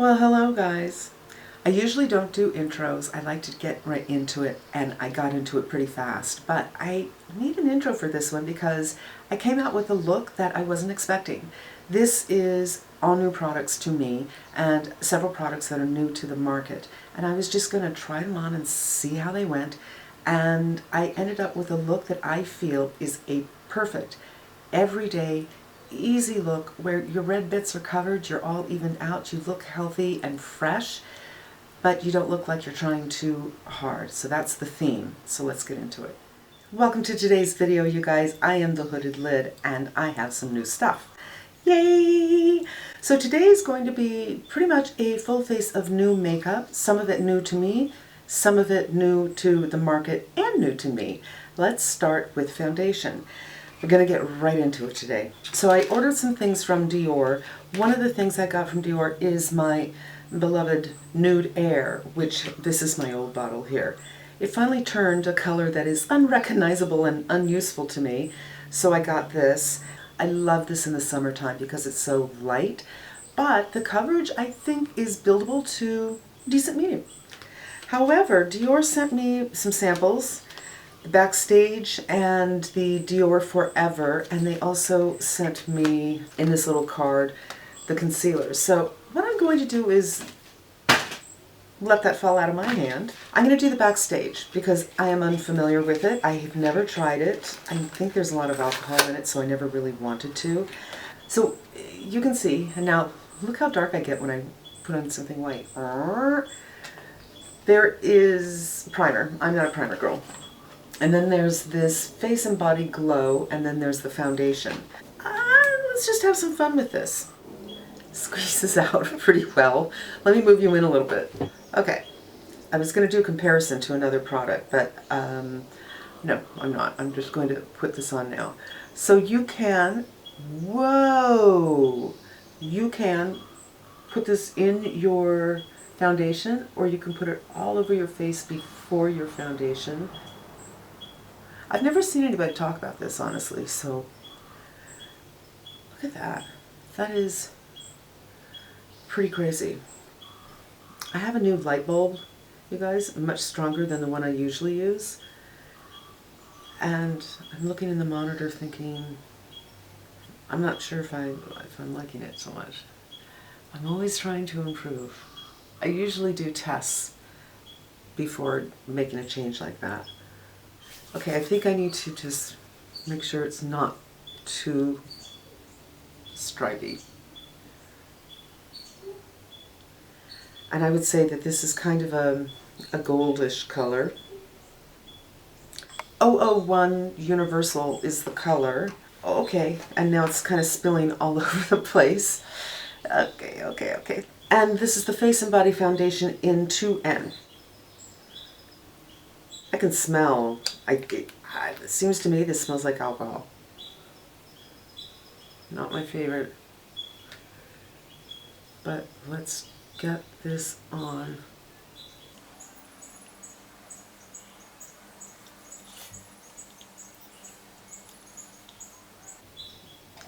Well, hello guys. I usually don't do intros. I like to get right into it, and I got into it pretty fast. But I need an intro for this one because I came out with a look that I wasn't expecting. This is all new products to me and several products that are new to the market. And I was just going to try them on and see how they went. And I ended up with a look that I feel is a perfect, everyday, easy look where your red bits are covered, you're all evened out, you look healthy and fresh, but you don't look like you're trying too hard. So that's the theme. So let's get into it. Welcome to today's video, you guys. I am the Hooded Lid and I have some new stuff. Yay! So today is going to be pretty much a full face of new makeup, some of it new to me, some of it new to the market and new to me. Let's start with foundation. We're going to get right into it today. So I ordered some things from Dior. One of the things I got from Dior is my beloved Nude Air, which this is my old bottle here. It finally turned a color that is unrecognizable and unuseful to me, so I got this. I love this in the summertime because it's so light, but the coverage I think is buildable to decent medium. However, Dior sent me some samples, the Backstage and the Dior Forever, and they also sent me, in this little card, the concealers. So what I'm going to do is let that fall out of my hand. I'm going to do the Backstage because I am unfamiliar with it. I have never tried it. I think there's a lot of alcohol in it, so I never really wanted to. So you can see, and now look how dark I get when I put on something white. There is primer. I'm not a primer girl. And then there's this face and body glow, and then there's the foundation. Let's just have some fun with this. Squeezes out pretty well. Let me move you in a little bit. Okay, I was going to do a comparison to another product, but no, I'm not. I'm just going to put this on now. So you can, whoa, you can put this in your foundation, or you can put it all over your face before your foundation. I've never seen anybody talk about this, honestly, so look at that. That is pretty crazy. I have a new light bulb, you guys, much stronger than the one I usually use. And I'm looking in the monitor thinking, I'm not sure if I'm liking it so much. I'm always trying to improve. I usually do tests before making a change like that. Okay, I think I need to just make sure it's not too stripy. And I would say that this is kind of a goldish color. 001 Universal is the color. Okay, and now it's kind of spilling all over the place. Okay. And this is the Face and Body Foundation in 2N. I can smell, it seems to me this smells like alcohol. Not my favorite. But let's get this on.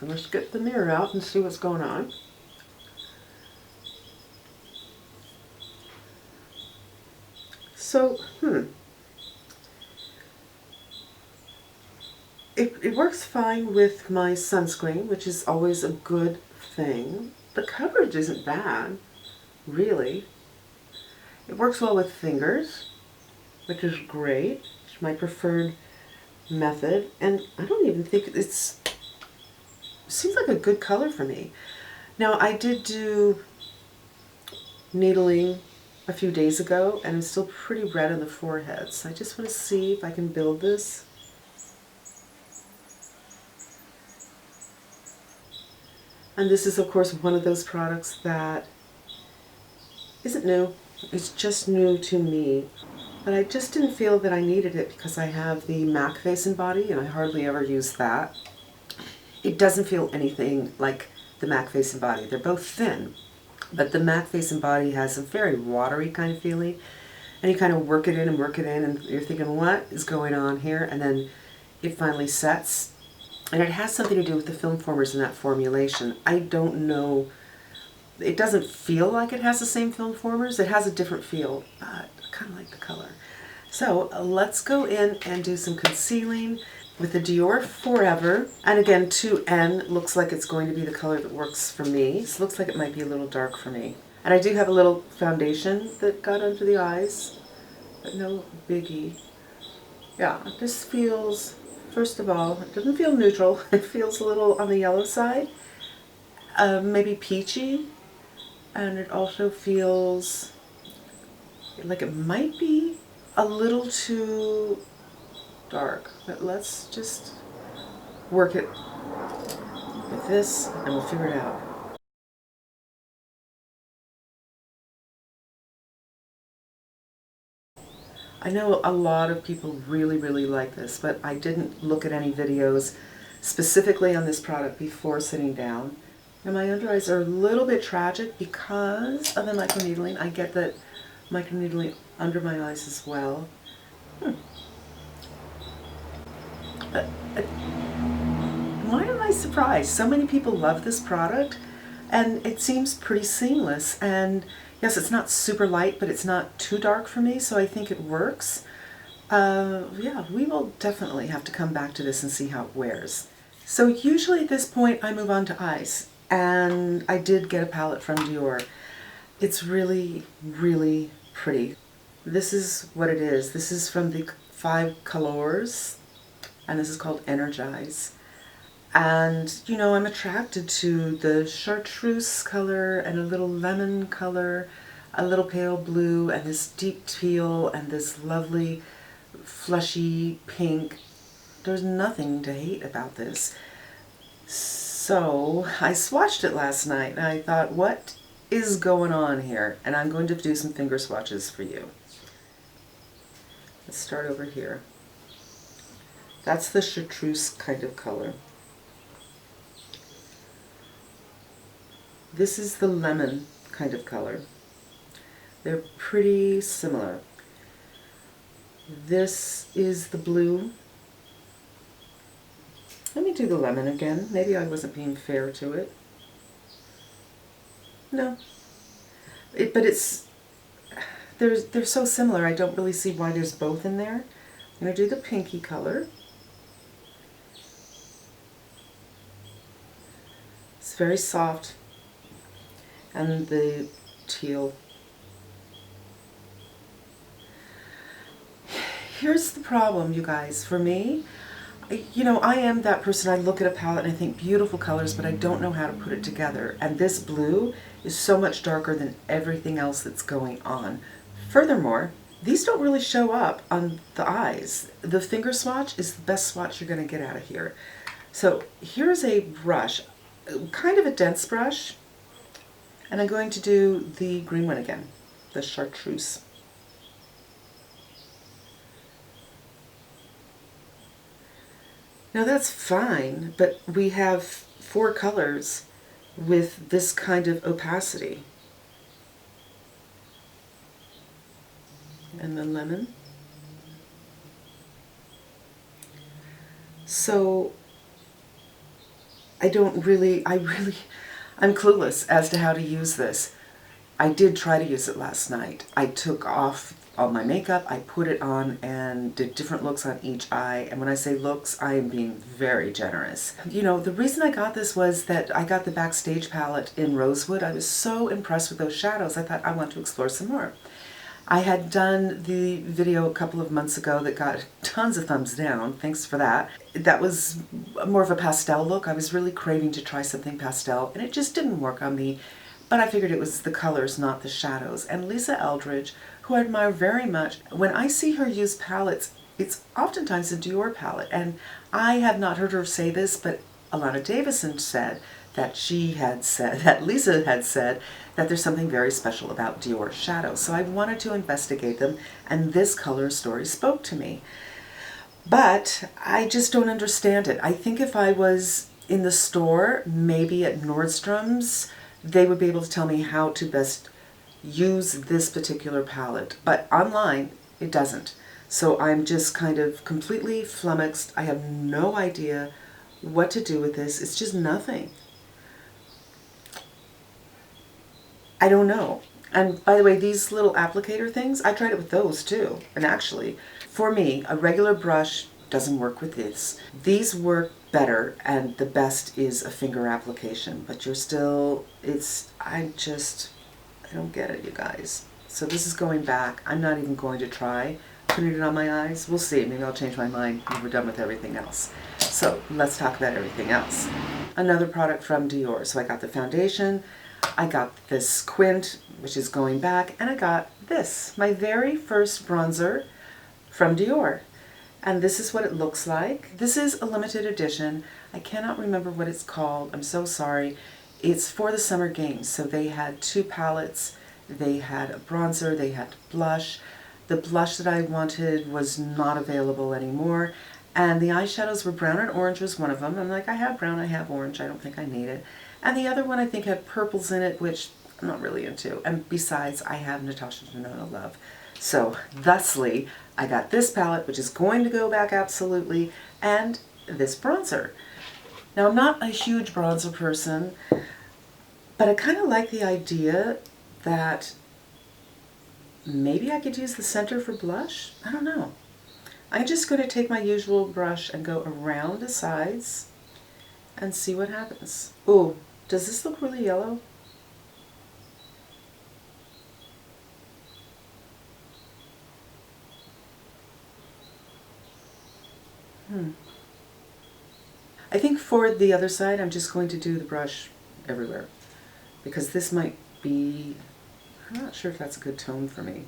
So let's get the mirror out and see what's going on. So, It works fine with my sunscreen, which is always a good thing. The coverage isn't bad, really. It works well with fingers, which is great. It's my preferred method, and I don't even think it seems like a good color for me. Now, I did do needling a few days ago, and I'm still pretty red on the forehead, so I just want to see if I can build this. And this is, of course, one of those products that isn't new. It's just new to me. But I just didn't feel that I needed it because I have the MAC Face and Body, and I hardly ever use that. It doesn't feel anything like the MAC Face and Body. They're both thin, but the MAC Face and Body has a very watery kind of feeling. And you kind of work it in, and you're thinking, what is going on here? And then it finally sets. And it has something to do with the film formers in that formulation. I don't know It doesn't feel like it has the same film formers. It has a different feel, but I kind of like the color. So let's go in and do some concealing with the Dior Forever. And again, 2N looks like it's going to be the color that works for me. This looks like it might be a little dark for me. And I do have a little foundation that got under the eyes, but no biggie. Yeah, this feels, first of all, it doesn't feel neutral. It feels a little on the yellow side, maybe peachy. And it also feels like it might be a little too dark, but let's just work it with this and we'll figure it out. I know a lot of people really like this, but I didn't look at any videos specifically on this product before sitting down. And my under eyes are a little bit tragic because of the microneedling. I get that microneedling under my eyes as well. Why am I surprised? So many people love this product and it seems pretty seamless. And yes, it's not super light, but it's not too dark for me, so I think it works. Yeah, we will definitely have to come back to this and see how it wears. So usually at this point I move on to eyes, and I did get a palette from Dior. It's really pretty. This is what it is. This is from the 5 Colors, and this is called Energize. And, you know, I'm attracted to the chartreuse color and a little lemon color, a little pale blue, and this deep teal, and this lovely flushy pink. There's nothing to hate about this. So I swatched it last night, and I thought, what is going on here? And I'm going to do some finger swatches for you. Let's start over here. That's the chartreuse kind of color. This is the lemon kind of color. They're pretty similar. This is the blue. Let me do the lemon again. Maybe I wasn't being fair to it. No. But they're so similar, I don't really see why there's both in there. I'm going to do the pinky color. It's very soft. And the teal. Here's the problem, you guys. For me, you know, I am that person. I look at a palette and I think beautiful colors, but I don't know how to put it together. And this blue is so much darker than everything else that's going on. Furthermore, these don't really show up on the eyes. The finger swatch is the best swatch you're going to get out of here. So here's a brush, kind of a dense brush. And I'm going to do the green one again, the chartreuse. Now that's fine, but we have 4 colors with this kind of opacity. And the lemon. So I'm clueless as to how to use this. I did try to use it last night. I took off all my makeup, I put it on and did different looks on each eye. And when I say looks, I am being very generous. You know, the reason I got this was that I got the Backstage palette in Rosewood. I was so impressed with those shadows. I thought I want to explore some more. I had done the video a couple of months ago that got tons of thumbs down. Thanks for that. That was more of a pastel look. I was really craving to try something pastel, and it just didn't work on me. But I figured it was the colors, not the shadows. And Lisa Eldridge, who I admire very much, when I see her use palettes, it's oftentimes a Dior palette. And I have not heard her say this, but Alana Davison said that Lisa had said that there's something very special about Dior shadows. So I wanted to investigate them, and this color story spoke to me. But I just don't understand it. I think if I was in the store, maybe at Nordstrom's, they would be able to tell me how to best use this particular palette. But online, it doesn't. So I'm just kind of completely flummoxed. I have no idea what to do with this. It's just nothing. I don't know. And by the way, these little applicator things, I tried it with those too. And actually, for me, a regular brush doesn't work with this. These work better, and the best is a finger application. But you're still, I don't get it, you guys. So this is going back. I'm not even going to try putting it on my eyes. We'll see. Maybe I'll change my mind when we're done with everything else. So let's talk about everything else. Another product from Dior. So I got the foundation. I got this Quint, which is going back, and I got this, my very first bronzer from Dior. And this is what it looks like. This is a limited edition. I cannot remember what it's called. I'm so sorry. It's for the Summer Games. So they had 2 palettes. They had a bronzer, they had blush. The blush that I wanted was not available anymore. And the eyeshadows were brown and orange was one of them. I'm like, I have brown, I have orange, I don't think I need it. And the other one I think had purples in it, which I'm not really into. And besides, I have Natasha Denona Love. So, thusly, I got this palette, which is going to go back absolutely, and this bronzer. Now, I'm not a huge bronzer person, but I kind of like the idea that maybe I could use the center for blush. I don't know. I'm just going to take my usual brush and go around the sides and see what happens. Ooh, does this look really yellow? I think for the other side, I'm just going to do the brush everywhere, because this might be, I'm not sure if that's a good tone for me.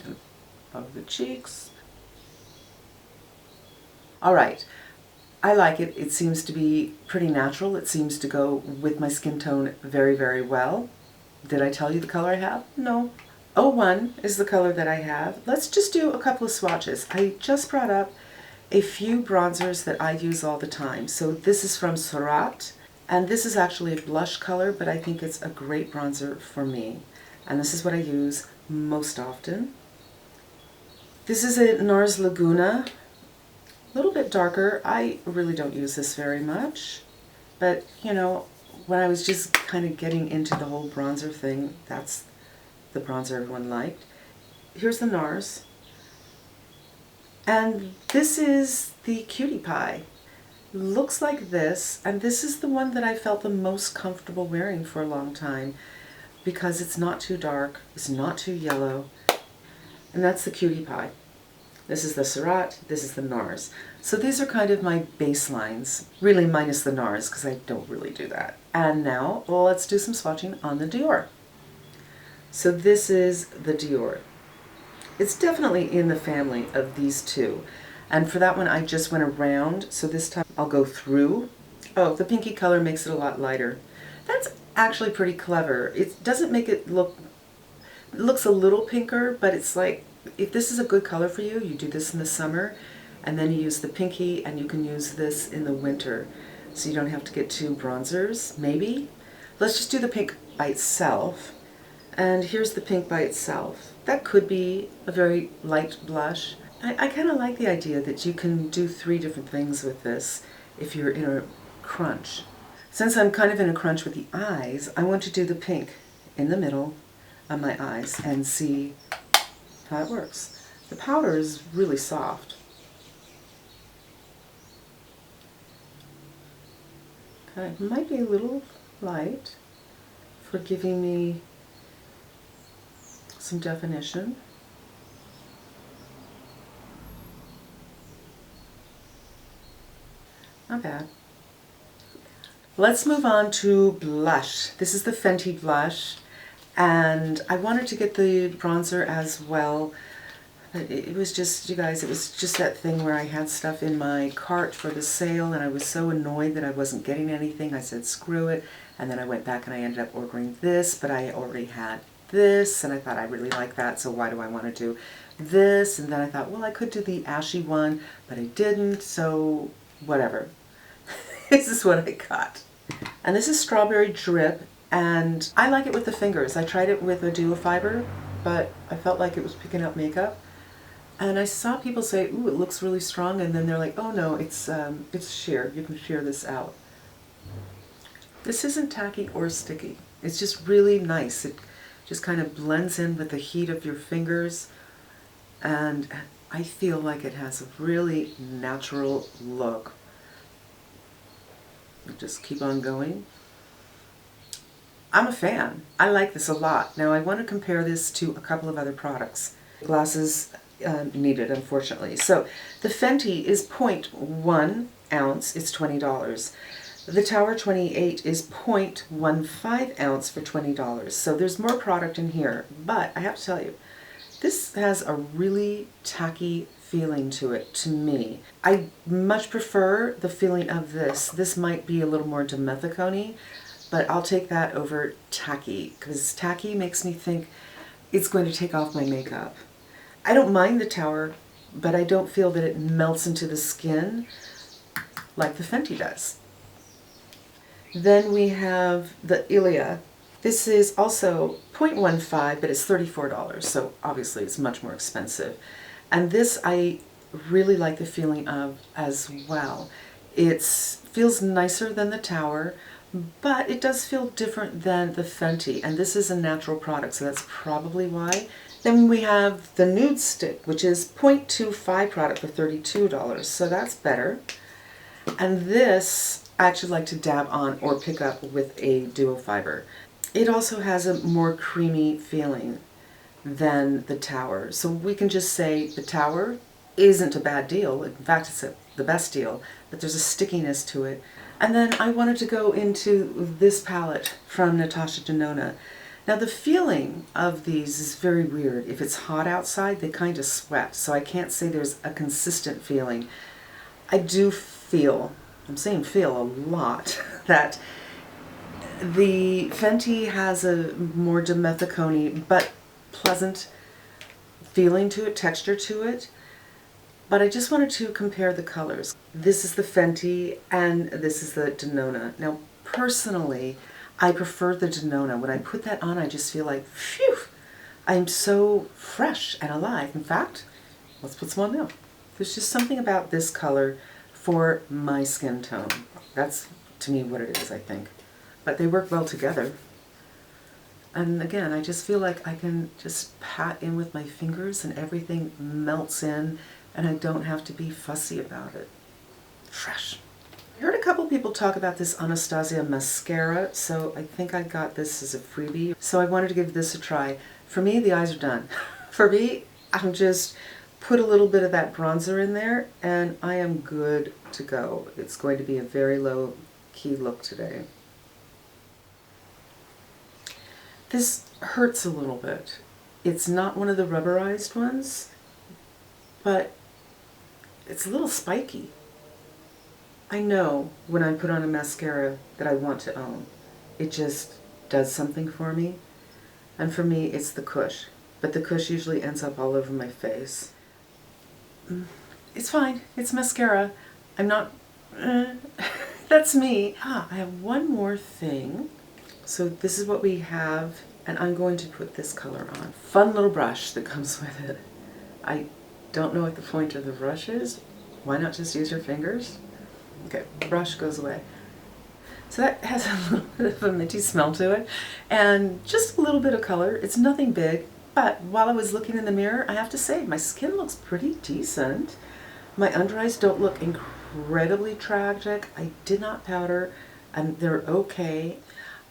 And above the cheeks. All right, I like it. It seems to be pretty natural. It seems to go with my skin tone very, very well. Did I tell you the color I have? No. 01 is the color that I have. Let's just do a couple of swatches. I just brought up a few bronzers that I use all the time. So this is from Surat, and this is actually a blush color, but I think it's a great bronzer for me. And this is what I use most often. This is a NARS Laguna, a little bit darker. I really don't use this very much, but you know, when I was just kind of getting into the whole bronzer thing, that's the bronzer everyone liked. Here's the NARS. And this is the Cutie Pie. Looks like this, and this is the one that I felt the most comfortable wearing for a long time because it's not too dark, it's not too yellow, and that's the Cutie Pie. This is the Surat, this is the NARS. So these are kind of my baselines, really minus the NARS because I don't really do that. And now, well, let's do some swatching on the Dior. So this is the Dior. It's definitely in the family of these two. And for that one, I just went around, so this time I'll go through. Oh, the pinky color makes it a lot lighter. That's actually pretty clever. It doesn't make it look, it looks a little pinker, but it's like, if this is a good color for you, you do this in the summer, and then you use the pinky, and you can use this in the winter. So you don't have to get 2 bronzers, maybe. Let's just do the pink by itself. And here's the pink by itself. That could be a very light blush. I kind of like the idea that you can do 3 different things with this if you're in a crunch. Since I'm kind of in a crunch with the eyes, I want to do the pink in the middle of my eyes and see how it works. The powder is really soft. Okay, it might be a little light for giving me some definition. Not bad. Let's move on to blush. This is the Fenty blush, and I wanted to get the bronzer as well. It was just, you guys, it was just that thing where I had stuff in my cart for the sale, and I was so annoyed that I wasn't getting anything. I said, screw it, and then I went back and I ended up ordering this, but I already had this, and I thought I really like that, so why do I want to do this? And then I thought, well, I could do the ashy one, but I didn't, so whatever. This is what I got. And this is Strawberry Drip, and I like it with the fingers. I tried it with a duo fiber, but I felt like it was picking up makeup. And I saw people say, ooh, it looks really strong, and then they're like, oh no, it's sheer. You can sheer this out. This isn't tacky or sticky. It's just really nice. It just kind of blends in with the heat of your fingers, and I feel like it has a really natural look. Just keep on going. I'm a fan. I like this a lot. Now I want to compare this to a couple of other products. Glasses needed, unfortunately. So the Fenty is 0.1 ounce. It's $20. The Tower 28 is 0.15 ounce for $20. So there's more product in here, but I have to tell you, this has a really tacky feeling to it, to me. I much prefer the feeling of this. This might be a little more dimethicone, but I'll take that over tacky, because tacky makes me think it's going to take off my makeup. I don't mind the Tower, but I don't feel that it melts into the skin like the Fenty does. Then we have the Ilia. This is also 0.15, but it's $34, so obviously it's much more expensive. And this I really like the feeling of as well. It feels nicer than the Tower, but it does feel different than the Fenty, and this is a natural product, so that's probably why. Then we have the Nude Stick, which is 0.25 product for $32, so that's better. And this I actually like to dab on or pick up with a duo fiber. It also has a more creamy feeling than the Tower, so we can just say the Tower isn't a bad deal. In fact, it's the best deal, but there's a stickiness to it. And then I wanted to go into this palette from Natasha Denona. Now the feeling of these is very weird. If it's hot outside, they kind of sweat, so I can't say there's a consistent feeling. I do feel, I'm saying feel a lot, that the Fenty has a more dimethicone but pleasant feeling to it, texture to it. But I just wanted to compare the colors. This is the Fenty and this is the Denona. Now personally, I prefer the Denona. When I put that on, I just feel like, phew, I'm so fresh and alive. In fact, let's put some on now. There's just something about this color for my skin tone. That's, to me, what it is, I think. But they work well together. And again, I just feel like I can just pat in with my fingers and everything melts in, and I don't have to be fussy about it. Fresh. I heard a couple people talk about this Anastasia mascara, so I think I got this as a freebie. So I wanted to give this a try. For me, the eyes are done. For me, I'm just put a little bit of that bronzer in there, and I am good to go. It's going to be a very low key look today. This hurts a little bit. It's not one of the rubberized ones, but it's a little spiky. I know when I put on a mascara that I want to own. It just does something for me. And for me, it's the cush. But the cush usually ends up all over my face. It's fine. It's mascara. I'm not... that's me. I have one more thing. So this is what we have, and I'm going to put this color on. Fun little brush that comes with it. I don't know what the point of the brush is. Why not just use your fingers? Okay, brush goes away. So that has a little bit of a minty smell to it, and just a little bit of color. It's nothing big, but while I was looking in the mirror, I have to say, my skin looks pretty decent. My under eyes don't look incredibly tragic. I did not powder, and they're okay.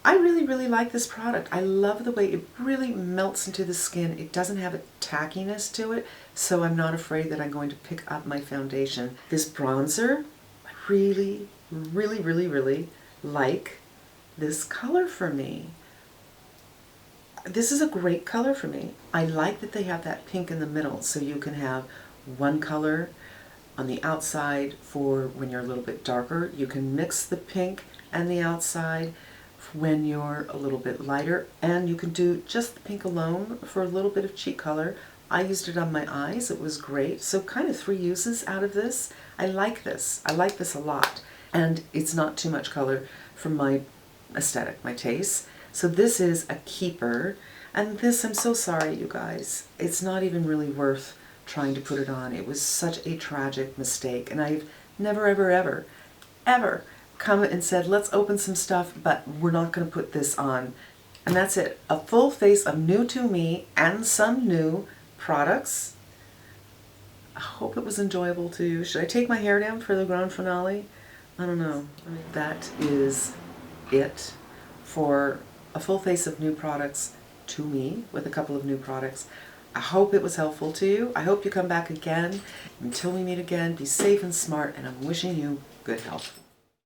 I really, really like this product. I love the way it really melts into the skin. It doesn't have a tackiness to it, so I'm not afraid that I'm going to pick up my foundation. This bronzer, I really, really, really, really like this color for me. This is a great color for me. I like that they have that pink in the middle, so you can have one color on the outside for when you're a little bit darker. You can mix the pink and the outside when you're a little bit lighter, and you can do just the pink alone for a little bit of cheek color. I used it on my eyes. It was great. So kind of 3 uses out of this. I like this. I like this a lot. And it's not too much color for my aesthetic, my taste. So this is a keeper. And this, I'm so sorry, you guys. It's not even really worth trying to put it on. It was such a tragic mistake, and I've never, ever, ever, ever come and said, let's open some stuff, but we're not going to put this on. And that's it. A full face of new to me and some new products. I hope it was enjoyable to you. Should I take my hair down for the grand finale? I don't know. That is it for a full face of new products to me with a couple of new products. I hope it was helpful to you. I hope you come back again. Until we meet again, be safe and smart, and I'm wishing you good health.